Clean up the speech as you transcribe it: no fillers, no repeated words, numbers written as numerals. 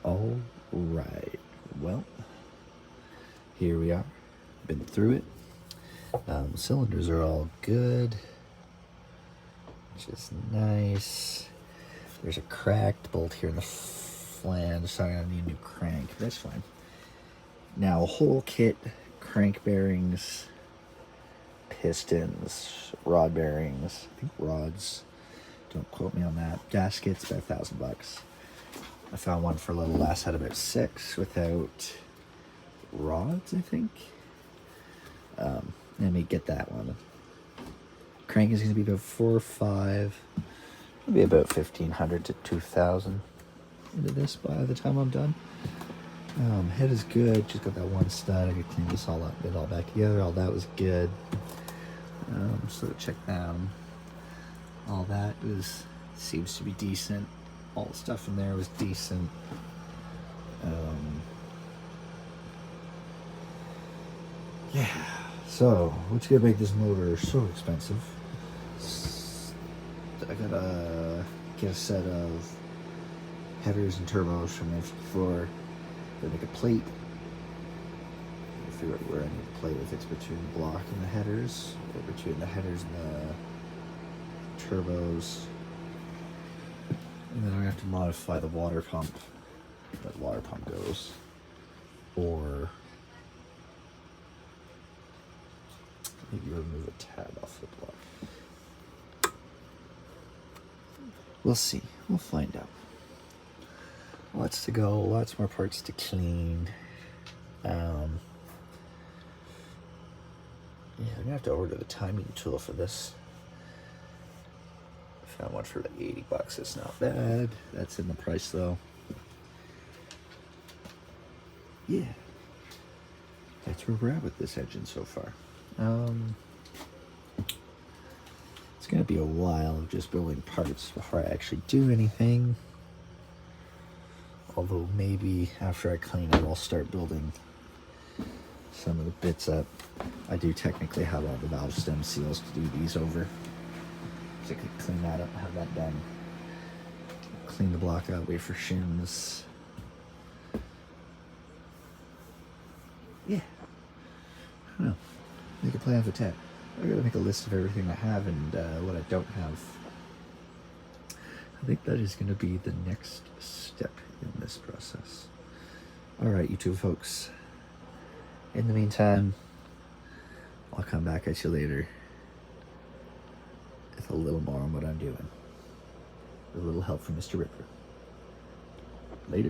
All right, well, here we are. Been through it. Cylinders are all good, which is nice. There's a cracked bolt here in the flange, so I'm gonna need a new crank. That's fine. Now, whole kit, crank bearings, pistons, rod bearings, I think rods, don't quote me on that. Gaskets, about $1,000. I found one for a little less, had about 6 without rods, I think. Let me get that one. Crank is going to be about 4 or 5. It'll be about 1,500 to 2,000 into this by the time I'm done. Head is good. Just got that one stud. I could clean this all up, get it all back together. All that was good. So check down. All that seems to be decent. All the stuff in there was decent. Yeah. So, what's gonna make this motor so expensive? I gotta get a set of headers and turbos from the floor. Gotta make a plate. Figure out where I need a plate. If it's between the block and the headers, or between the headers and the turbos. And then I'm gonna have to modify the water pump. Where the water pump goes. Or maybe remove a tab off the block. We'll see. We'll find out. Lots to go. Lots more parts to clean. Yeah, I'm gonna have to order the timing tool for this. I found one for like $80. It's not bad. That's in the price though. Yeah. That's where we're at with this engine so far. It's gonna be a while of just building parts before I actually do anything. Although maybe after I clean it, I'll start building some of the bits up. I do technically have all the valve stem seals to do these over. So I could clean that up and have that done. Clean the block out, wait for shims. Yeah. I don't know. Make a plan for tech. I gotta make a list of everything I have and what I don't have. I think that is gonna be the next step in this process. Alright, you two folks. In the meantime, I'll come back at you later with a little more on what I'm doing. With a little help from Mr. Ripper. Later.